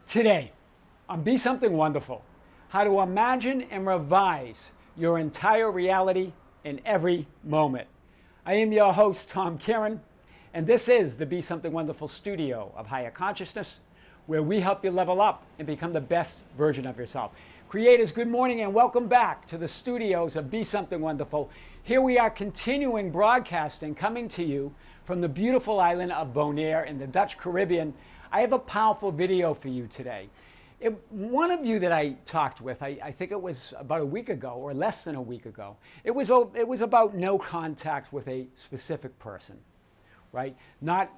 Today, on Be Something Wonderful, how to imagine and revise your entire reality in every moment. I am your host, Tom Kearin, and this is the Be Something Wonderful studio of higher consciousness, where we help you level up and become the best version of yourself. Creators, good morning and welcome back to the studios of Be Something Wonderful. Here we are continuing broadcasting, coming to you from the beautiful island of Bonaire in the Dutch Caribbean. I have a powerful video for you today. One of you that I talked with, I think it was about a week ago or less than a week ago, it was about no contact with a specific person, right? Not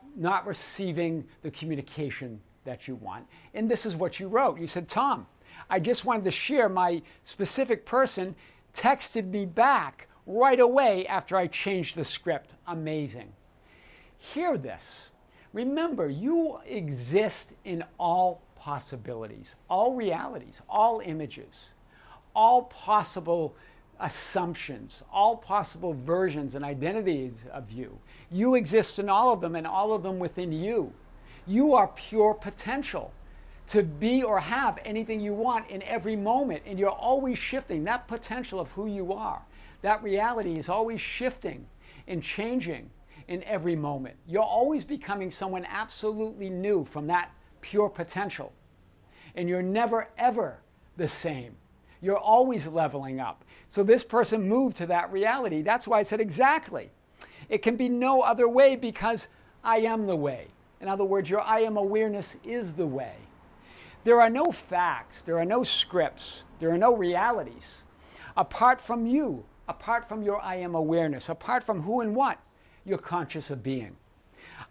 receiving the communication that you want. And this is what you wrote. You said, Tom, I just wanted to share my specific person texted me back right away after I changed the script. Amazing. Hear this. Remember, you exist in all possibilities, all realities, all images, all possible assumptions, all possible versions and identities of you. You exist in all of them and all of them within you. You are pure potential to be or have anything you want in every moment, and you're always shifting. That potential of who you are, that reality is always shifting and changing in every moment. You're always becoming someone absolutely new from that pure potential. And you're never, ever the same. You're always leveling up. So this person moved to that reality. That's why I said exactly. It can be no other way because I am the way. In other words, your I am awareness is the way. There are no facts, there are no scripts, there are no realities apart from you, apart from your I am awareness, apart from who and what you're conscious of being.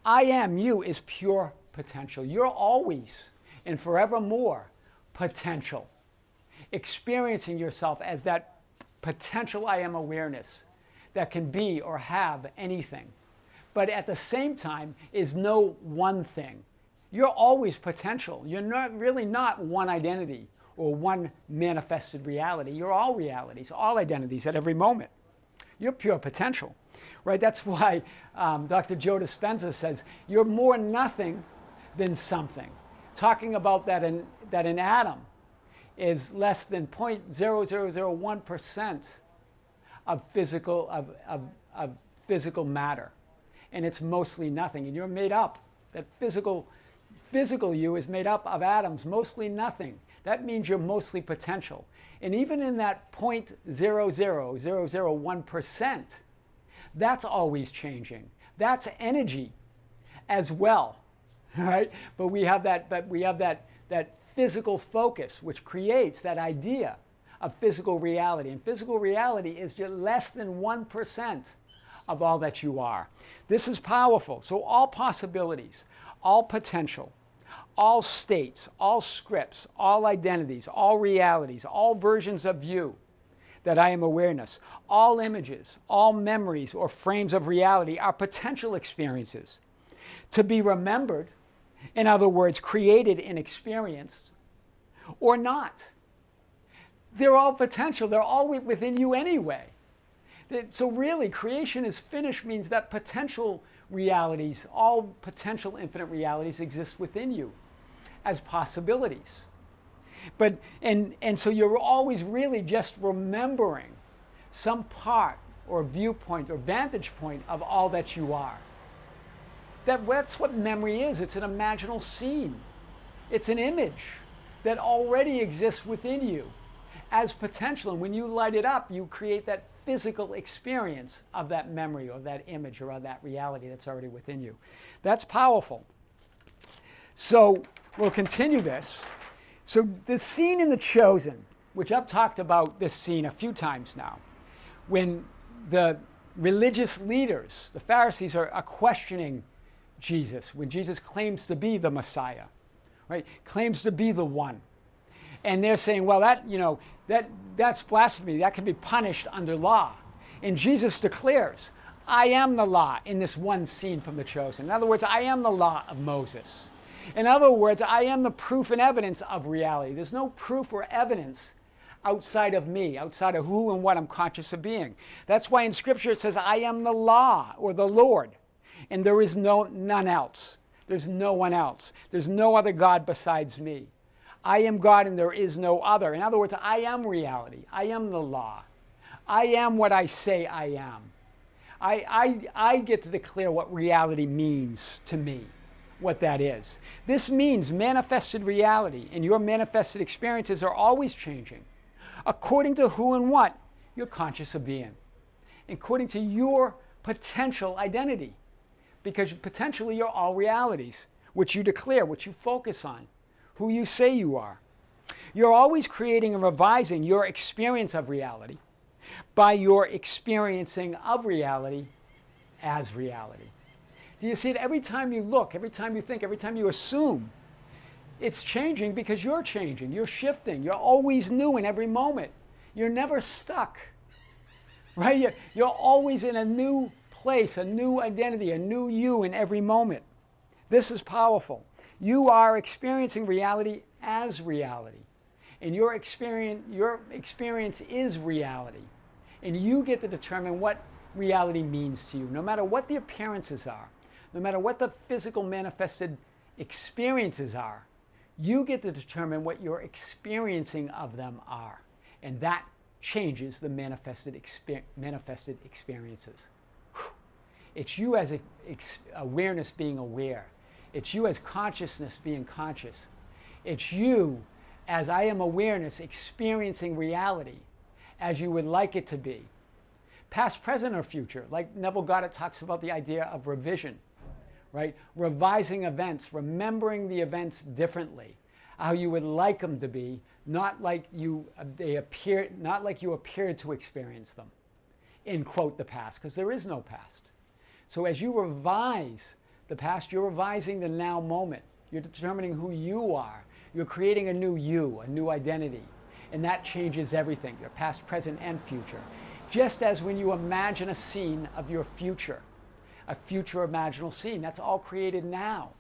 I am you is pure potential. You're always and forevermore potential, experiencing yourself as that potential I am awareness that can be or have anything, but at the same time is no one thing. You're always potential. You're not one identity or one manifested reality. You're all realities, all identities at every moment. You're pure potential, right? That's why Dr. Joe Dispenza says you're more nothing than something, talking about that an atom is less than 0.0001% of physical matter, and it's mostly nothing. And you're made up. That physical you is made up of atoms, mostly nothing. That means you're mostly potential. And even in that 0.00001%, that's always changing. That's energy as well, right? But we have that physical focus, which creates that idea of physical reality. And physical reality is just less than 1% of all that you are. This is powerful. So all possibilities, all potential, all states, all scripts, all identities, all realities, all versions of you that I am awareness, all images, all memories or frames of reality are potential experiences to be remembered, in other words, created and experienced, or not. They're all potential. They're all within you anyway. So really, creation is finished means that potential realities, all potential infinite realities exist within you as possibilities. But and so you're always really just remembering some part or viewpoint or vantage point of all that you are. That's what memory is. It's an imaginal scene. It's an image that already exists within you as potential. And when you light it up, you create that physical experience of that memory or that image or of that reality that's already within you. That's powerful. So we'll continue this. So the scene in The Chosen, which I've talked about this scene a few times now, when the religious leaders, the Pharisees, are questioning Jesus, when Jesus claims to be the Messiah, right? Claims to be the one. And they're saying, well, that's blasphemy. That can be punished under law. And Jesus declares, I am the law in this one scene from The Chosen. In other words, I am the law of Moses. In other words, I am the proof and evidence of reality. There's no proof or evidence outside of me, outside of who and what I'm conscious of being. That's why in Scripture it says, I am the law or the Lord, and there is none else. There's no one else. There's no other God besides me. I am God and there is no other. In other words, I am reality. I am the law. I am what I say I am. I get to declare what reality means to me, what that is. This means manifested reality, and your manifested experiences are always changing according to who and what you're conscious of being, according to your potential identity, because potentially you're all realities, which you declare, which you focus on, who you say you are. You're always creating and revising your experience of reality by your experiencing of reality as reality. Do you see it? Every time you look, every time you think, every time you assume, it's changing because you're changing, you're shifting, you're always new in every moment. You're never stuck, right? You're always in a new place, a new identity, a new you in every moment. This is powerful. You are experiencing reality as reality. And your experience is reality. And you get to determine what reality means to you, no matter what the appearances are, no matter what the physical manifested experiences are. You get to determine what your experiencing of them are. And that changes the manifested experiences. It's you as awareness being aware. It's you as consciousness being conscious. It's you as I am awareness experiencing reality as you would like it to be. Past, present, or future. Like Neville Goddard talks about the idea of revision, right? Revising events, remembering the events differently, how you would like them to be, not like you appeared to experience them, in quote the past, because there is no past. So as you revise the past, you're revising the now moment. You're determining who you are. You're creating a new you, a new identity. And that changes everything, your past, present, and future. Just as when you imagine a scene of your future, a future imaginal scene, that's all created now.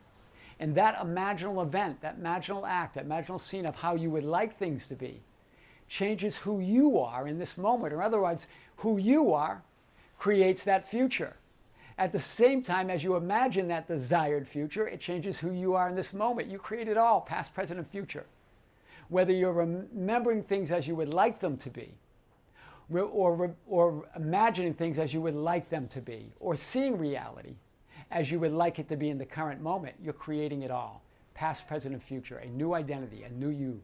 And that imaginal event, that imaginal act, that imaginal scene of how you would like things to be, changes who you are in this moment. Or in other words, who you are creates that future. At the same time as you imagine that desired future, it changes who you are in this moment. You create it all, past, present, and future. Whether you're remembering things as you would like them to be, or imagining things as you would like them to be, or seeing reality as you would like it to be in the current moment, you're creating it all. Past, present, and future. A new identity, a new you.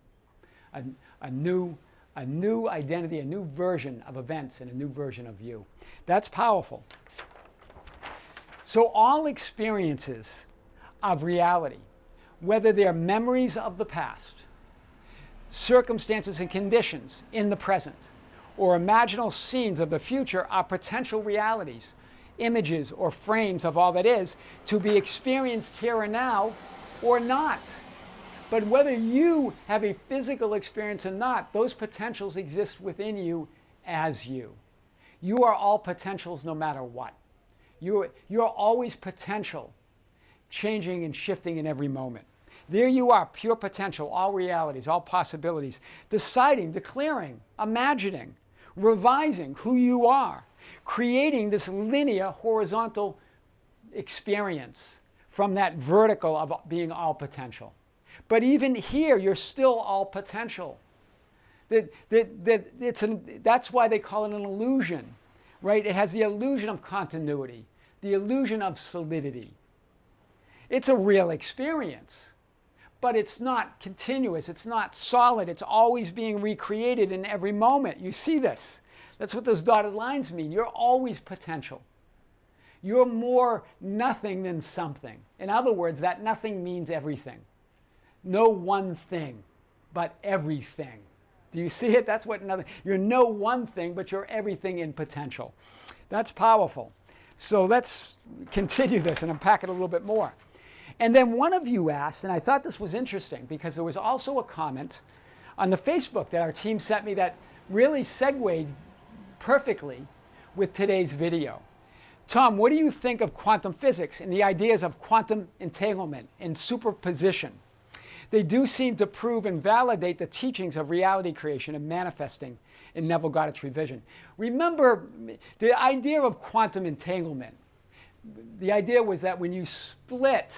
A new identity, a new version of events, and a new version of you. That's powerful. So all experiences of reality, whether they're memories of the past, circumstances and conditions in the present, or imaginal scenes of the future, are potential realities, images or frames of all that is, to be experienced here and now or not. But whether you have a physical experience or not, those potentials exist within you as you. You are all potentials no matter what. You're always potential, changing and shifting in every moment. There you are, pure potential, all realities, all possibilities, deciding, declaring, imagining, revising who you are, creating this linear, horizontal experience from that vertical of being all potential. But even here, you're still all potential. That's why they call it an illusion, right? It has the illusion of continuity, the illusion of solidity. It's a real experience, but it's not continuous. It's not solid. It's always being recreated in every moment. You see this. That's what those dotted lines mean. You're always potential. You're more nothing than something. In other words, that nothing means everything. No one thing, but everything. Do you see it? That's what another. You're no one thing, but you're everything in potential. That's powerful. So let's continue this and unpack it a little bit more. And then one of you asked, and I thought this was interesting because there was also a comment on the Facebook that our team sent me that really segued perfectly with today's video. Tom, what do you think of quantum physics and the ideas of quantum entanglement and superposition? They do seem to prove and validate the teachings of reality creation and manifesting in Neville Goddard's revision. Remember, the idea of quantum entanglement, the idea was that when you split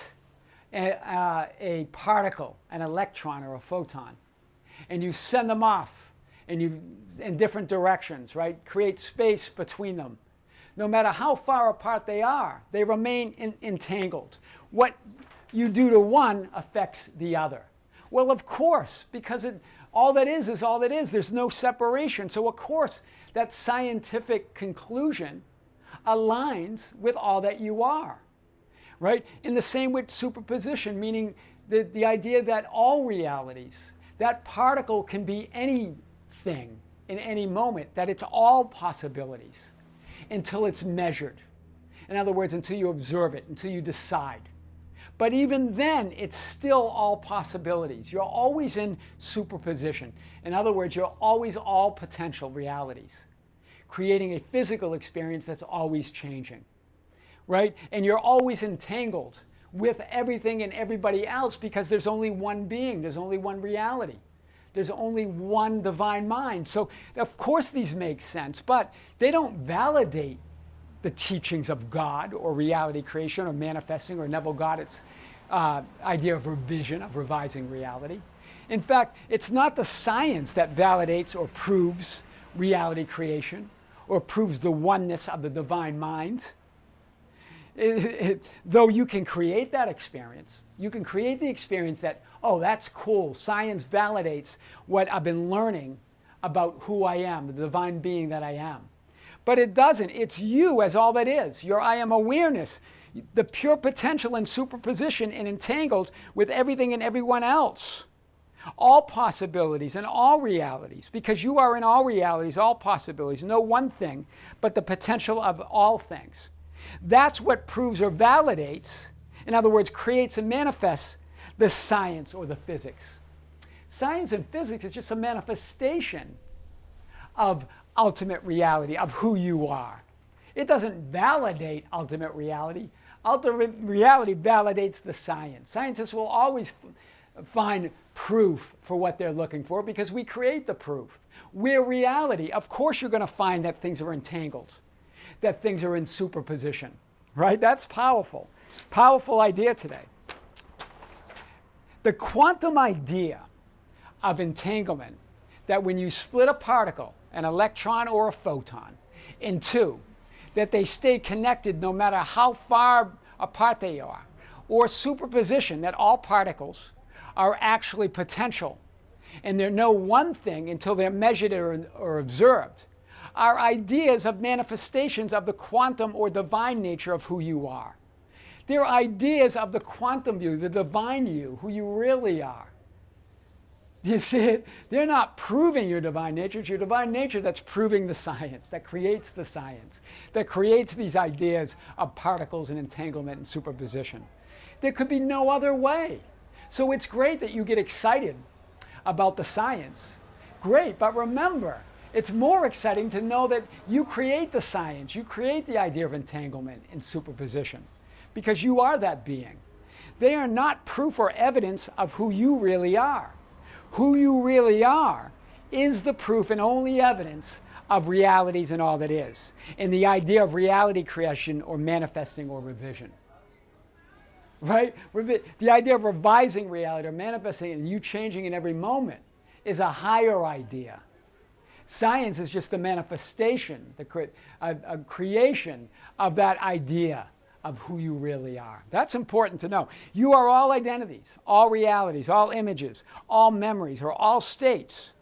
a particle, an electron or a photon, and you send them off in different directions, right? Create space between them. No matter how far apart they are, they remain entangled. What you do to one affects the other. Well, of course, because all that is all that is. There's no separation. So, of course, that scientific conclusion aligns with all that you are, right? In the same with superposition, meaning the idea that all realities, that particle can be anything in any moment, that it's all possibilities until it's measured. In other words, until you observe it, until you decide. But even then, it's still all possibilities. You're always in superposition. In other words, you're always all potential realities, creating a physical experience that's always changing, right? And you're always entangled with everything and everybody else because there's only one being, there's only one reality. There's only one divine mind. So, of course, these make sense, but they don't validate the teachings of God or reality creation or manifesting or Neville Goddard's idea of revision, of revising reality. In fact, it's not the science that validates or proves reality creation or proves the oneness of the divine mind. Though you can create that experience, you can create the experience that, oh, that's cool. Science validates what I've been learning about who I am, the divine being that I am. But it doesn't. It's you as all that is. Your I am awareness, the pure potential in superposition and entangled with everything and everyone else. All possibilities and all realities, because you are in all realities, all possibilities, no one thing, but the potential of all things. That's what proves or validates, in other words, creates and manifests the science or the physics. Science and physics is just a manifestation of ultimate reality, of who you are. It doesn't validate ultimate reality. Ultimate reality validates the science. Scientists will always find proof for what they're looking for because we create the proof. We're reality. Of course you're going to find that things are entangled, that things are in superposition, right? That's powerful. Powerful idea today. The quantum idea of entanglement, that when you split a particle, an electron or a photon, in two, that they stay connected no matter how far apart they are, or superposition, that all particles are actually potential, and they're no one thing until they're measured or observed, are ideas of manifestations of the quantum or divine nature of who you are. They're ideas of the quantum you, the divine you, who you really are. You see it? They're not proving your divine nature. It's your divine nature that's proving the science, that creates the science, that creates these ideas of particles and entanglement and superposition. There could be no other way. So it's great that you get excited about the science. Great, but remember, it's more exciting to know that you create the science, you create the idea of entanglement and superposition, because you are that being. They are not proof or evidence of who you really are. Who you really are is the proof and only evidence of realities and all that is, and the idea of reality creation or manifesting or revision. Right? The idea of revising reality or manifesting and you changing in every moment is a higher idea. Science is just the manifestation, a creation of that idea of who you really are. That's important to know. You are all identities, all realities, all images, all memories, or all states,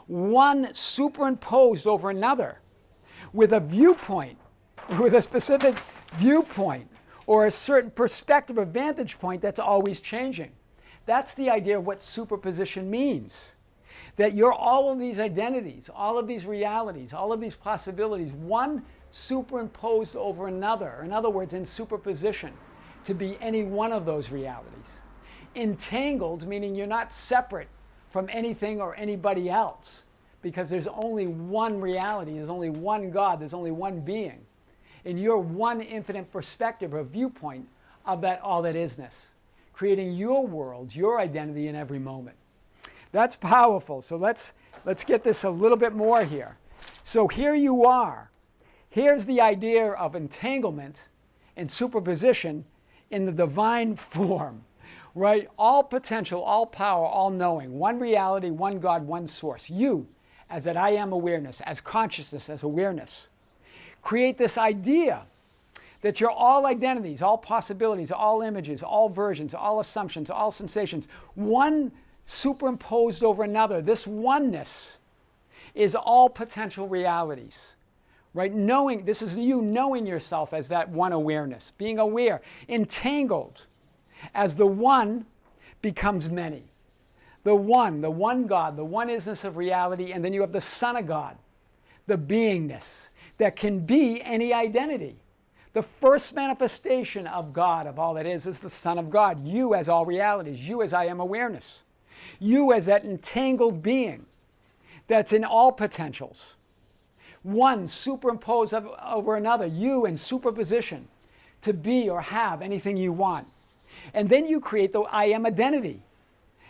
one superimposed over another with a viewpoint, with a specific viewpoint, or a certain perspective or vantage point that's always changing. That's the idea of what superposition means. That you're all of these identities, all of these realities, all of these possibilities, one superimposed over another. In other words, in superposition, to be any one of those realities. Entangled, meaning you're not separate from anything or anybody else, because there's only one reality, there's only one God, there's only one being. And you're one infinite perspective or viewpoint of that all that isness, creating your world, your identity in every moment. That's powerful. So let's get this a little bit more here. So here you are. Here's the idea of entanglement and superposition in the divine form, right? All potential, all power, all knowing, one reality, one God, one source. You, as that I am awareness, as consciousness, as awareness, create this idea that you're all identities, all possibilities, all images, all versions, all assumptions, all sensations, one superimposed over another. This oneness is all potential realities, right? Knowing, this is you knowing yourself as that one awareness, being aware, entangled as the one becomes many. The one God, the one isness of reality, and then you have the Son of God, the beingness that can be any identity. The first manifestation of God, of all that is the Son of God. You as all realities. You as I am awareness. You as that entangled being that's in all potentials. One superimposed over another. You in superposition to be or have anything you want. And then you create the I am identity.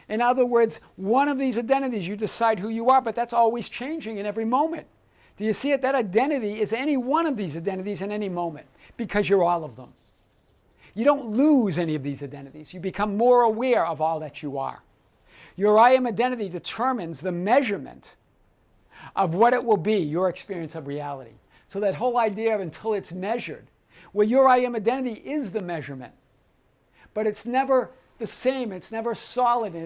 In other words, one of these identities, you decide who you are, but that's always changing in every moment. Do you see it? That identity is any one of these identities in any moment, because you're all of them. You don't lose any of these identities. You become more aware of all that you are. Your I am identity determines the measurement of what it will be, your experience of reality. So that whole idea of until it's measured, well, your I am identity is the measurement. But it's never the same, it's never solid, and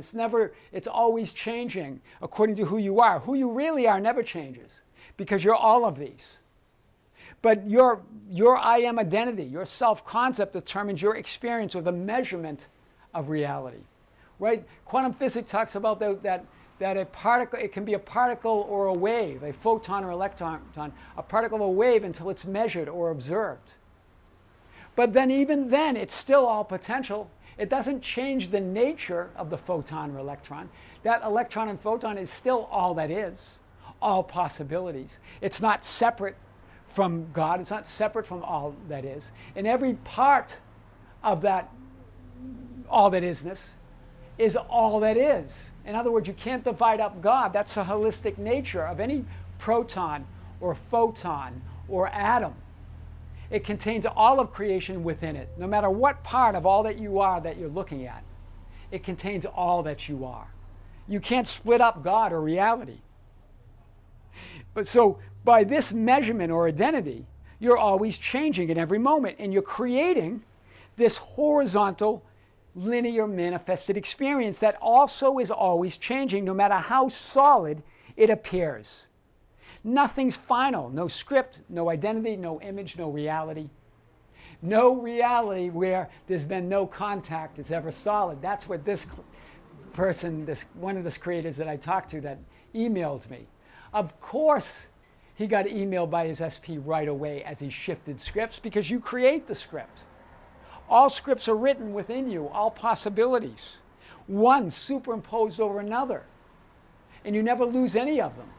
it's always changing according to who you are. Who you really are never changes, because you're all of these. But your I am identity, your self-concept determines your experience or the measurement of reality, right? Quantum physics talks about that a particle, it can be a particle or a wave, a photon or electron, a particle or a wave until it's measured or observed. But then even then, it's still all potential. It doesn't change the nature of the photon or electron. That electron and photon is still all that is, all possibilities. It's not separate from God. It's not separate from all that is. And every part of that all that isness is all that is. In other words, you can't divide up God. That's the holistic nature of any proton or photon or atom. It contains all of creation within it. No matter what part of all that you are that you're looking at, it contains all that you are. You can't split up God or reality. But so by this measurement or identity, you're always changing in every moment, and you're creating this horizontal, linear manifested experience that also is always changing, no matter how solid it appears. Nothing's final. No script, no identity, no image, no reality. No reality where there's been no contact is ever solid. That's what this person, one of the creators that I talked to that emailed me. Of course, he got emailed by his SP right away as he shifted scripts, because you create the script. All scripts are written within you, all possibilities. One superimposed over another. And you never lose any of them.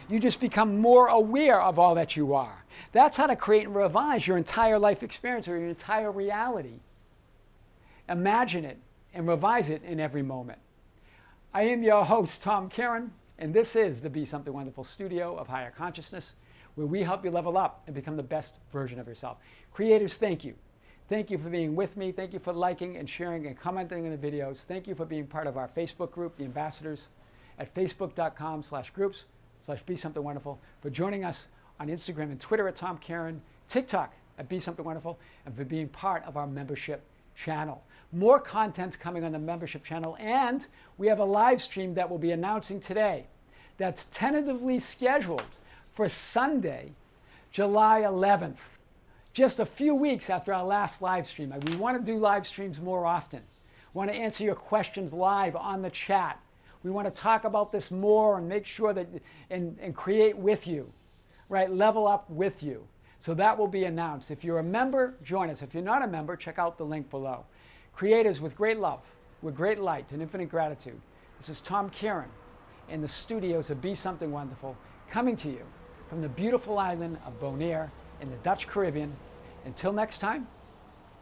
You just become more aware of all that you are. That's how to create and revise your entire life experience or your entire reality. Imagine it and revise it in every moment. I am your host, Tom Kearin, and this is the Be Something Wonderful studio of higher consciousness, where we help you level up and become the best version of yourself. Creators, thank you. Thank you for being with me. Thank you for liking and sharing and commenting on the videos. Thank you for being part of our Facebook group, The Ambassadors, at facebook.com/groups/Be Something Wonderful, for joining us on Instagram and Twitter at Tom Kearin, TikTok at Be Something Wonderful, and for being part of our membership channel. More content's coming on the membership channel, and we have a live stream that we'll be announcing today that's tentatively scheduled for Sunday, July 11th, just a few weeks after our last live stream. We want to do live streams more often. We want to answer your questions live on the chat. We want to talk about this more and make sure that, and create with you, right? Level up with you. So that will be announced. If you're a member, join us. If you're not a member, check out the link below. Creators, with great love, with great light and infinite gratitude, this is Tom Kearin in the studios of Be Something Wonderful, coming to you from the beautiful island of Bonaire in the Dutch Caribbean. Until next time,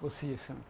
we'll see you soon.